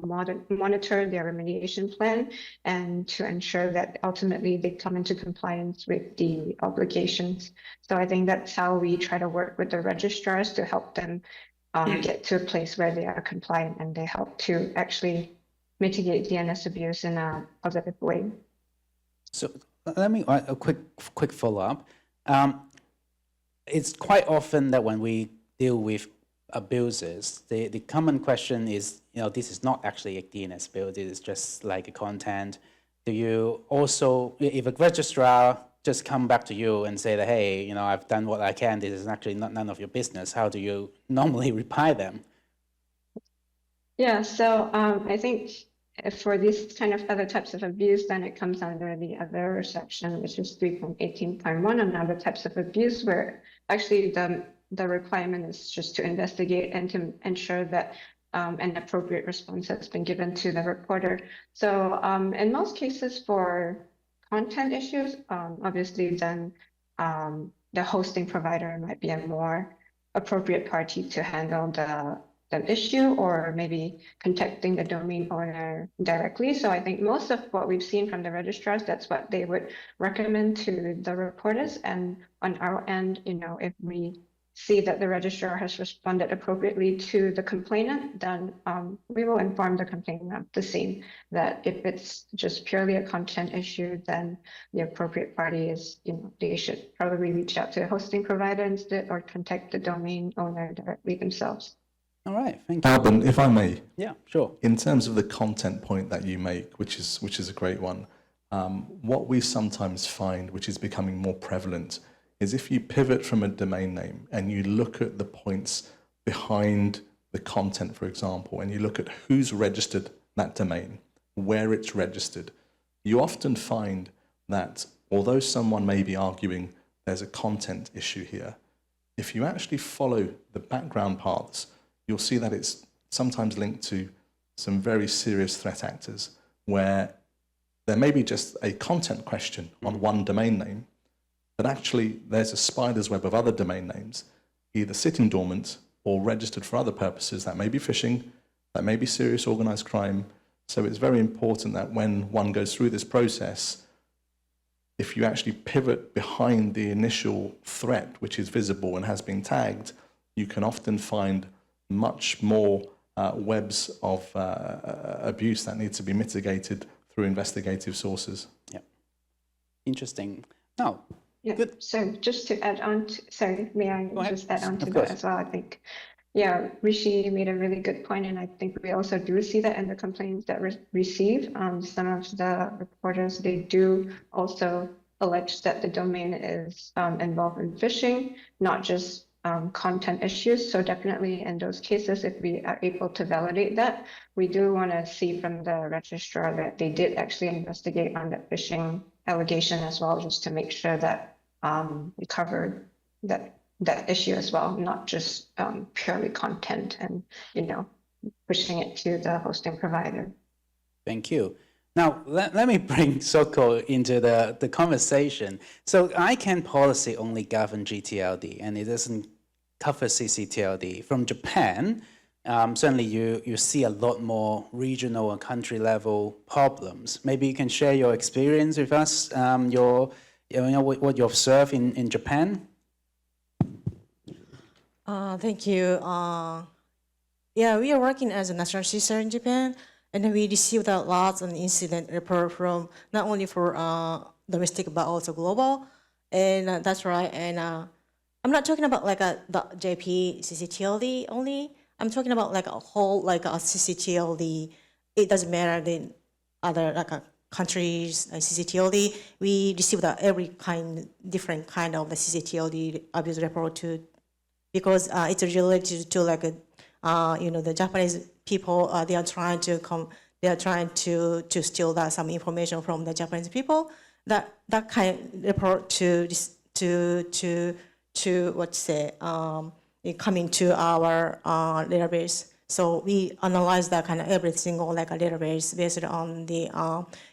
monitor their remediation plan and to ensure that ultimately they come into compliance with the obligations. So I think that's how we try to work with the registrars to help them get to a place where they are compliant and they help to actually mitigate DNS abuse in a positive way. So let me a quick follow-up. It's quite often that when we deal with abuses, the common question is, this is not actually a DNS build, it is just like a content. Do you also, if a registrar just come back to you and say that, hey, I've done what I can, this is actually none of your business, how do you normally reply them? Yeah, so I think for these kind of other types of abuse, then it comes under the other section, which is 3.18.1 and other types of abuse, where actually the requirement is just to investigate and to ensure that an appropriate response has been given to the reporter. So in most cases for content issues, obviously then the hosting provider might be a more appropriate party to handle the issue, or maybe contacting the domain owner directly. So I think most of what we've seen from the registrars, that's what they would recommend to the reporters. And on our end, if we see that the registrar has responded appropriately to the complainant, then we will inform the complainant the same, that if it's just purely a content issue, then the appropriate party is, they should probably reach out to a hosting provider instead, or contact the domain owner directly themselves. All right, thank you. Alban, if I may. Yeah, sure. In terms of the content point that you make, which is a great one, what we sometimes find, which is becoming more prevalent, is if you pivot from a domain name and you look at the points behind the content, for example, and you look at who's registered that domain, where it's registered, you often find that although someone may be arguing there's a content issue here, if you actually follow the background paths, you'll see that it's sometimes linked to some very serious threat actors, where there may be just a content question on one domain name, but actually there's a spider's web of other domain names, either sitting dormant or registered for other purposes. That may be phishing, that may be serious organized crime. So it's very important that when one goes through this process, if you actually pivot behind the initial threat, which is visible and has been tagged, you can often find much more webs of abuse that need to be mitigated through investigative sources. Yeah, interesting. Now, yeah. Good. So just to add on, sorry, may I just add on to Of that course. as well? I think, yeah, Rishi made a really good point, and I think we also do see that in the complaints that we receive. Some of the reporters, they do also allege that the domain is involved in phishing, not just content issues. So definitely in those cases, if we are able to validate that, we do want to see from the registrar that they did actually investigate on that phishing allegation as well, just to make sure that we covered that issue as well, not just purely content and pushing it to the hosting provider. Thank you. Now, let me bring Soko into the conversation. So ICANN policy only governs GTLD, and it doesn't cover CCTLD. From Japan, certainly you see a lot more regional and country level problems. Maybe you can share your experience with us, what you observe in Japan. Thank you. Yeah, we are working as a national sister in Japan, and then we received a lot of incident report from not only for domestic but also global. And that's right. And I'm not talking about like the JP CCTLD only. I'm talking about like a whole like a CCTLD. It doesn't matter the other like countries CCTLD. We receive every different kind of the CCTLD abuse report too, because it's related to like the Japanese people. They are trying to steal some information from the Japanese people. That kind of report to what's say coming to our database. So we analyze that kind of every single like a database based on the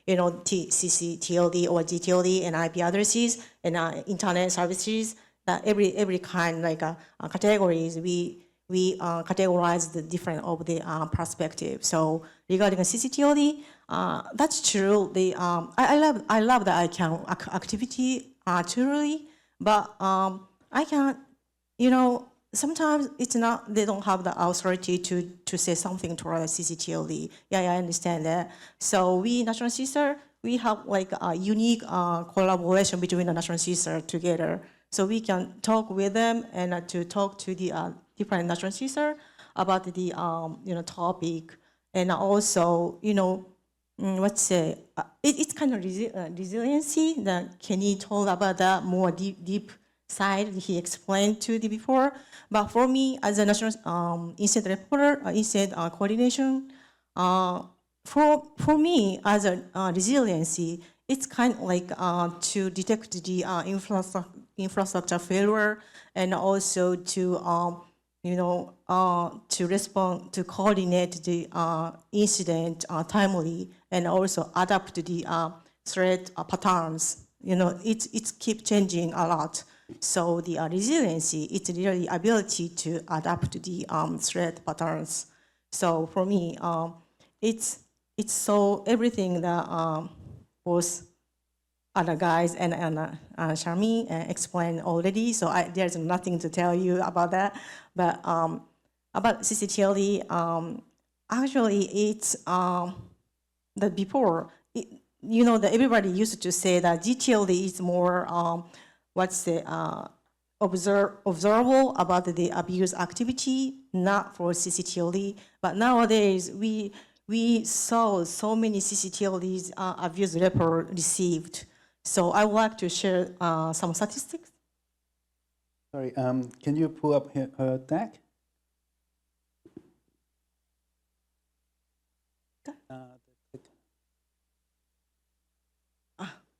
CCTLD or GTLD and IP addresses and internet services. That every kind like categories we categorize the different of the perspective. So regarding a CCTLD, that's true. I love the ICANN activity truly, but I can't, sometimes it's not, they don't have the authority to say something toward the CCTLD. Yeah, I understand that. So we, National CSIR, we have like a unique collaboration between the National CSIR together. So we can talk with them and to talk to the different National CSIR about the topic, and also it's kind of resiliency that Kenny told about that more deep side he explained to the before. But for me as a national incident reporter, incident coordination, for me as a resiliency, it's kind of like to detect the infrastructure failure, and also to to respond, to coordinate the incident timely, and also adapt to the threat patterns. It's keep changing a lot. So the resiliency, it's really ability to adapt to the threat patterns. So for me, it's so everything that both other guys and Sharmi explained already. So there's nothing to tell you about that. But about CCTLD, actually it's that before, that everybody used to say that GTLD is more observable about the abuse activity, not for CCTLD. But nowadays we saw so many CCTLDs abuse report received. So I would like to share some statistics. Sorry, can you pull up her deck?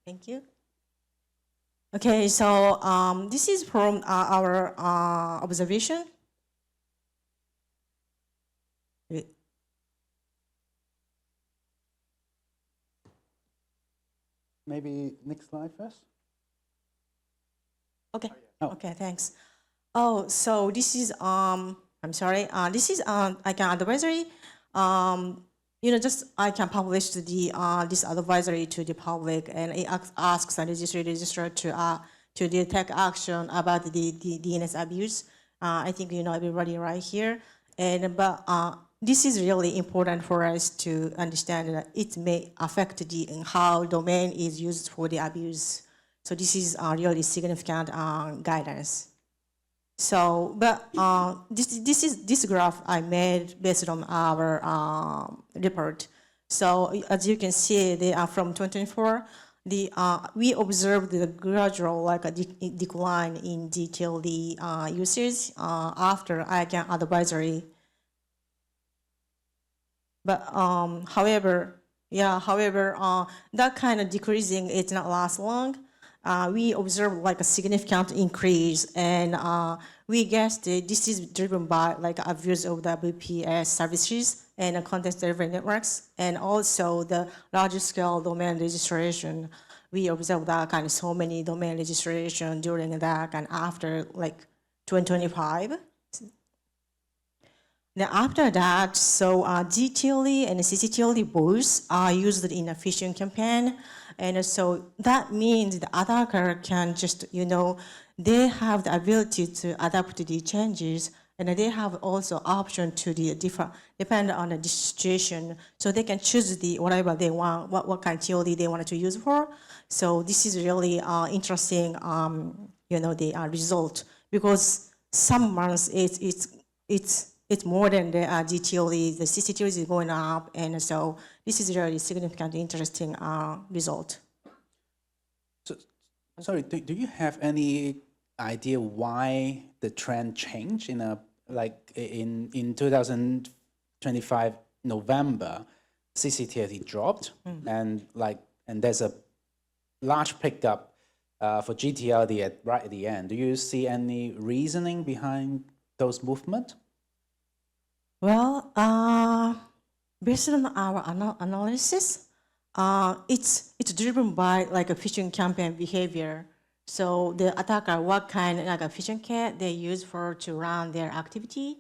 Thank you. Okay, so this is from our observation. Maybe next slide first. Okay. Oh. Okay, thanks. Oh, so this is I'm sorry. This is ICANN advisory. Just I can publish the this advisory to the public, and it asks the registrar to detect action about the DNS abuse. I think everybody right here, but this is really important for us to understand that it may affect how domain is used for the abuse. So this is really significant guidance. So, but this graph I made based on our report. So as you can see, they are from 2024. We observed the gradual decline in GTLD usage after ICANN advisory. But however, that kind of decreasing it not last long. We observed a significant increase, and we guessed this is driven by abuse of the WPS services and content delivery networks, and also the large scale domain registration. We observed that so many domain registration during that and after 2025. Now after that, so GTLD and CCTLD both are used in a phishing campaign. And so that means the attacker can just, they have the ability to adapt to the changes And they have also option to the different, depend on the situation. So they can choose the whatever they want, what kind of TLD they wanted to use for. So this is really interesting, the result, because some months it's more than the GTLD, the CCTLD is going up, and so this is really significant, interesting result. So, sorry, do you have any idea why the trend changed in 2025 November, CCTLD dropped, and there's a large pickup for GTLD right at the end. Do you see any reasoning behind those movements? Well, based on our analysis, it's driven by like a phishing campaign behavior. So the attacker, what kind of a phishing kit they use to run their activity.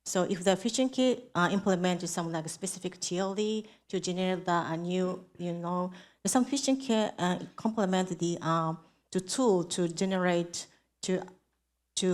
So if the phishing kit implements some like a specific TLD to generate a new, some phishing kit complement the tool to generate to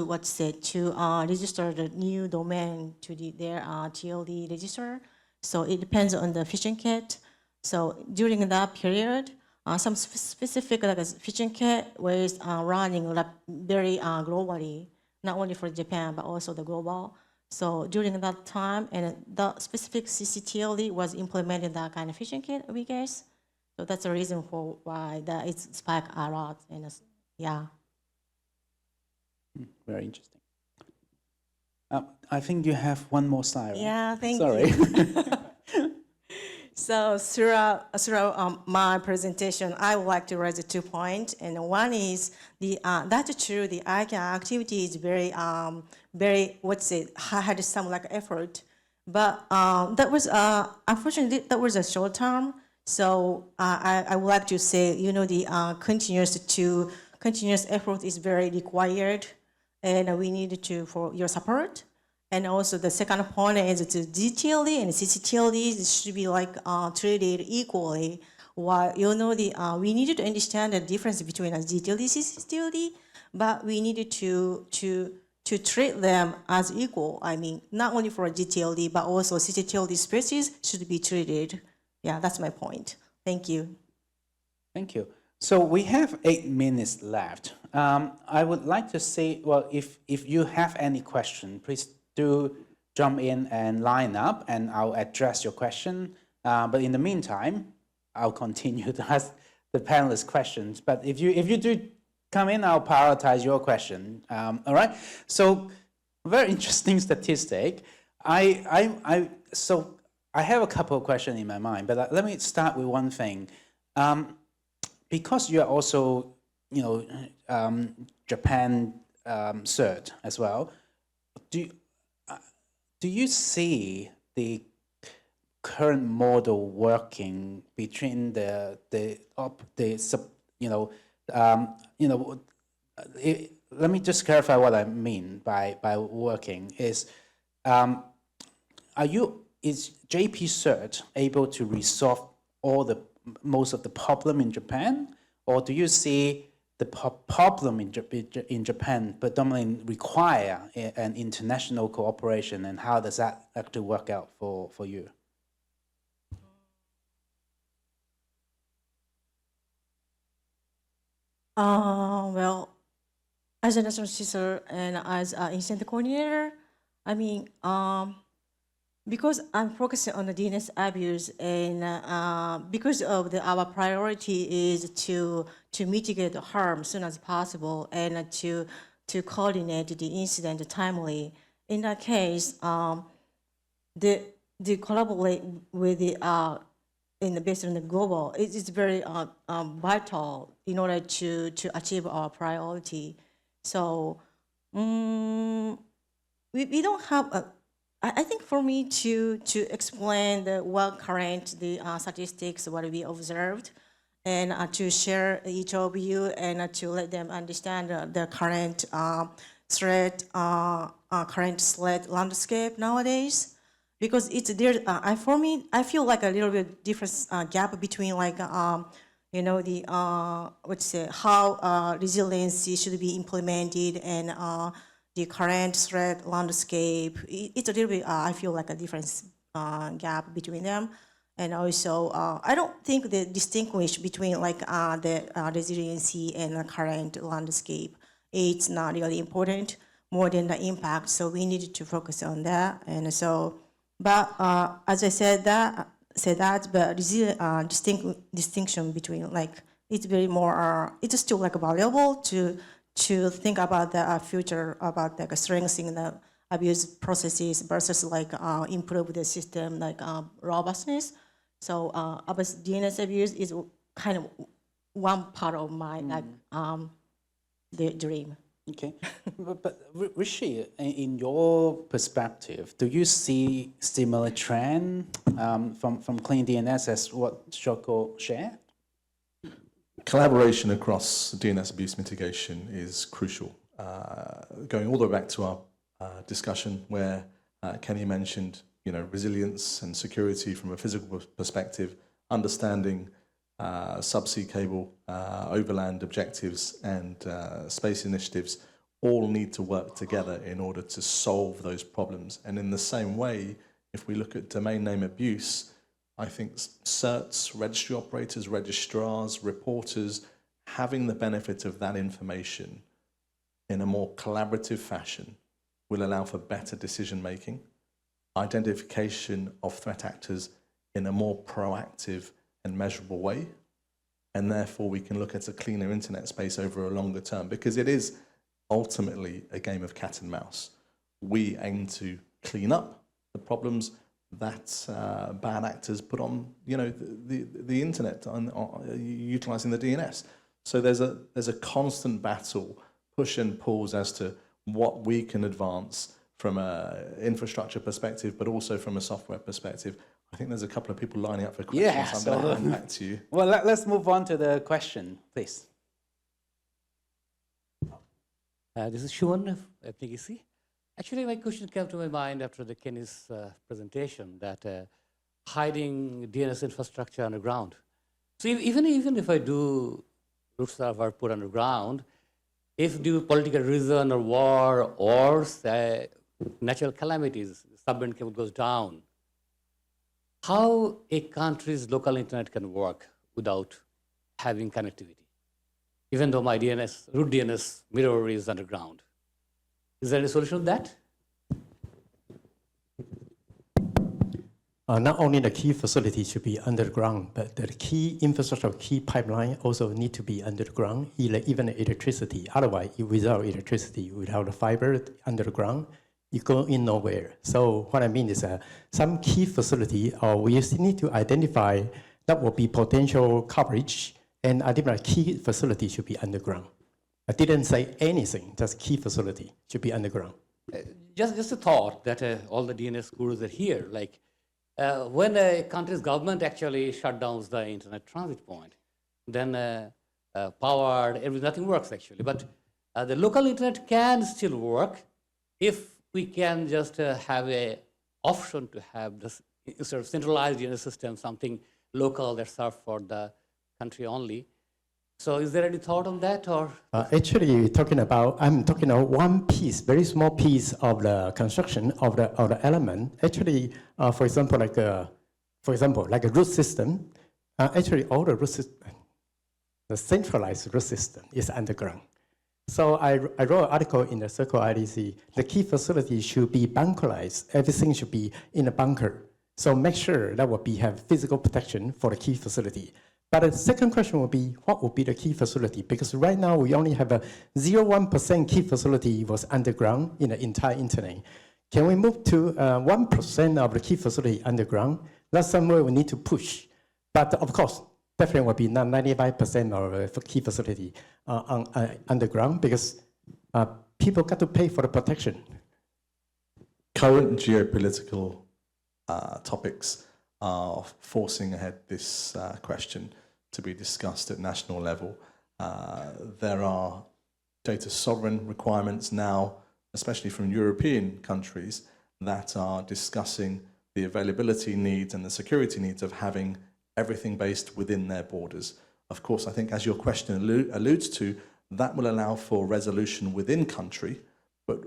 register the new domain to their TLD register. So it depends on the phishing kit. So during that period, some specific like phishing kit was running very globally, not only for Japan but also the global. So during that time, and the specific CCTLD was implemented that kind of phishing kit, we guess. So that's the reason for why it's spiked a lot. And yeah. Very interesting. I think you have one more slide. Right? Yeah, thank Sorry. you. So throughout my presentation, I would like to raise 2 points, and one is that's true. The ICANN activity is very had some like effort, but that was unfortunately that was a short term. So I would like to say the continuous effort is very required, and we need for your support. And also the second point is the GTLD and CCTLD should be treated equally. While we needed to understand the difference between a GTLD and CCTLD, but we needed to treat them as equal. I mean, not only for a GTLD, but also CCTLD species should be treated. Yeah, that's my point. Thank you. Thank you. So we have 8 minutes left. I would like to say, well, if you have any question, please do jump in and line up, and I'll address your question. But in the meantime, I'll continue to ask the panelists questions. But if you do come in, I'll prioritize your question. All right. So, very interesting statistic. So I have a couple of questions in my mind, but let me start with one thing. Because you are also, Japan cert as well. Do you see the current model working between let me just clarify what I mean by working is is JP Cert able to resolve most of the problem in Japan, or do you see the problem in Japan predominantly require an international cooperation, and how does that actually work out for you? Well, as a national officer and as an incident coordinator, I mean, because I'm focusing on the DNS abuse, and because of our priority is to mitigate the harm as soon as possible, and to coordinate the incident timely. In that case, the collaborate with based on the global is very vital in order to achieve our priority. So we don't have I think for me to explain what current statistics, what we observed, and to share each of you, and to let them understand the current threat, current threat landscape nowadays, because it's there. For me, I feel like a little bit different gap between how resiliency should be implemented, and the current threat landscape, it's a little bit, I feel like a difference gap between them. And also, I don't think they distinguish between like the resiliency and the current landscape. It's not really important more than the impact. So we need to focus on that. And so, but as I said that, but distinction between like it's very more. It's still like valuable to think about the future about like strengthening the abuse processes versus like improve the system like robustness. So DNS abuse is kind of one part of my like the dream. Okay, but Rishi, in your perspective, do you see similar trend from Clean DNS as what Shoko shared? Collaboration across DNS abuse mitigation is crucial. Going all the way back to our discussion where Kenny mentioned, resilience and security from a physical perspective, understanding subsea cable, overland objectives, and space initiatives all need to work together in order to solve those problems. And in the same way, if we look at domain name abuse, I think certs, registry operators, registrars, reporters, having the benefit of that information in a more collaborative fashion will allow for better decision making, identification of threat actors in a more proactive and measurable way, and therefore we can look at a cleaner internet space over a longer term, because it is ultimately a game of cat and mouse. We aim to clean up the problems that bad actors put on, the internet, utilizing the DNS. So there's a constant battle, push and pulls as to what we can advance from an infrastructure perspective, but also from a software perspective. I think there's a couple of people lining up for questions. Yeah, I'm going to hand back to you. Well, let's move on to the question, please. This is Shuan of PGC. Actually, my question came to my mind after the Kenny's presentation that hiding DNS infrastructure underground. So even if I do root server put underground, if due to political reason or war or natural calamities, submarine cable goes down, how a country's local internet can work without having connectivity, even though my root DNS mirror is underground? Is there any solution to that? Not only the key facility should be underground, but the key infrastructure, key pipeline also need to be underground, even electricity. Otherwise, without electricity, without the fiber underground, you go in nowhere. So what I mean is some key facility, we still need to identify that will be potential coverage, and identify key facility should be underground. I didn't say anything, just key facility should be underground. Just a thought that all the DNS gurus are here, like when a country's government actually shut down the internet transit point, then powered, nothing works actually. But the local internet can still work if we can just have an option to have this sort of centralized DNS system, something local that's served for the country only. So is there any thought on that, or? Actually, I'm talking about one piece, very small piece of the construction of the element. Actually, for example, like a root system. Actually, all the root system, the centralized root system is underground. So I wrote an article in the Circle IDC. The key facility should be bunkerized. Everything should be in a bunker. So make sure that will have physical protection for the key facility. But the second question would be, what would be the key facility? Because right now we only have a 0.1% key facility was underground in the entire internet. Can we move to 1% of the key facility underground? That's somewhere we need to push. But of course, definitely will be not 95% of the key facility underground, because people got to pay for the protection. Current geopolitical topics are forcing ahead this question to be discussed at national level. There are data sovereign requirements now, especially from European countries, that are discussing the availability needs and the security needs of having everything based within their borders. Of course, I think as your question alludes to, that will allow for resolution within country, but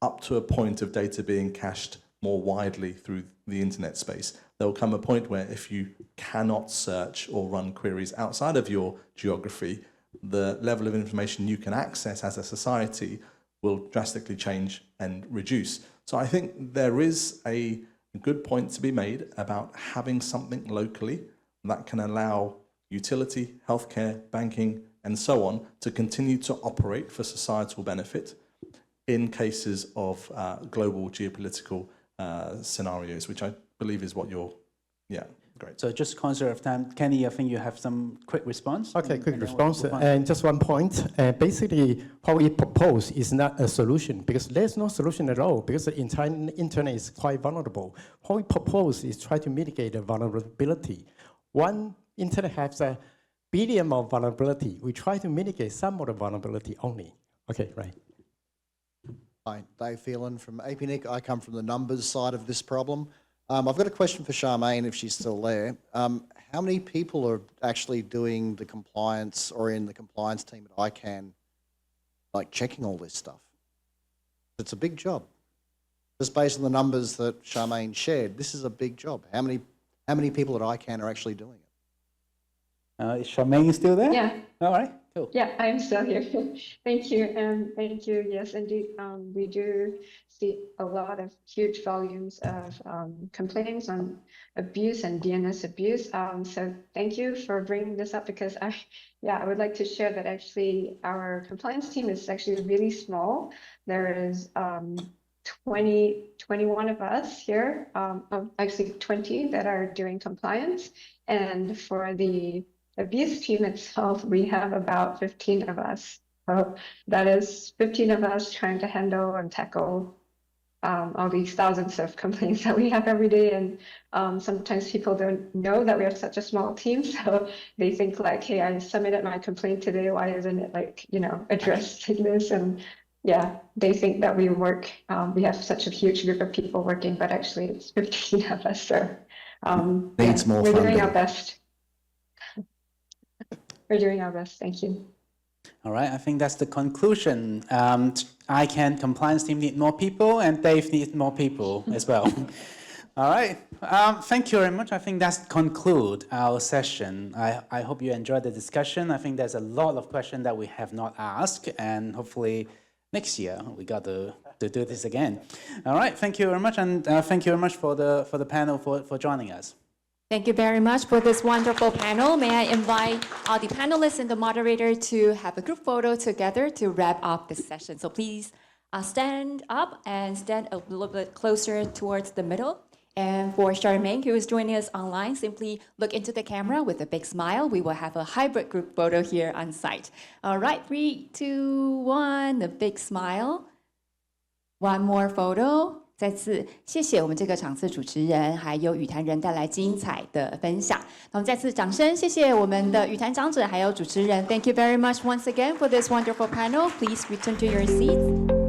up to a point of data being cached more widely through the internet space. There will come a point where if you cannot search or run queries outside of your geography, the level of information you can access as a society will drastically change and reduce. So I think there is a good point to be made about having something locally that can allow utility, healthcare, banking, and so on to continue to operate for societal benefit in cases of global geopolitical scenarios, which I believe is what you're, yeah, great. So just conscious of time, Kenny, I think you have some quick response. Okay, quick and response. we'll And just one point. Basically, what we propose is not a solution because there's no solution at all because the entire internet is quite vulnerable. What we propose is try to mitigate the vulnerability. One internet has a billion of vulnerability. We try to mitigate some of the vulnerability only. Okay, right. Hi, Dave Phelan from APNIC. I come from the numbers side of this problem. I've got a question for Charmaine if she's still there. How many people are actually doing the compliance or in the compliance team at ICANN, like checking all this stuff? It's a big job. Just based on the numbers that Charmaine shared, this is a big job. How many people at ICANN are actually doing it? Is Charmaine still there? Yeah. All right, cool. Yeah, I'm still here. Thank you. And thank you. Yes, indeed. We do see a lot of huge volumes of complaints on abuse and DNS abuse. So thank you for bringing this up because I would like to share that actually our compliance team is actually really small. There is 21 of us here, actually 20 that are doing compliance. And for the abuse team itself, we have about 15 of us. So that is 15 of us trying to handle and tackle all these thousands of complaints that we have every day. And sometimes people don't know that we are such a small team. So they think like, hey, I submitted my complaint today. Why isn't it like, addressed like this? And yeah, they think that we work, we have such a huge group of people working, but actually it's 15 of us. So Needs more we're doing funding. our best. We're doing our best. Thank you. All right, I think that's the conclusion. ICANN compliance team need more people, and Dave needs more people as well. All right, thank you very much. I think that's conclude our session. I hope you enjoyed the discussion. I think there's a lot of questions that we have not asked, and hopefully next year we got to do this again. All right, thank you very much, and thank you very much for the panel for joining us. Thank you very much for this wonderful panel. May I invite all the panelists and the moderator to have a group photo together to wrap up this session. So please stand up and stand a little bit closer towards the middle. And for Charmaine, who is joining us online, simply look into the camera with a big smile. We will have a hybrid group photo here on site. All right, 3, 2, 1, a big smile. One more photo. 再次谢谢我们这个场次主持人还有语坛人带来精彩的分享。那我们再次掌声谢谢我们的语坛长者还有主持人。Thank you very much once again for this wonderful panel. Please return to your seats.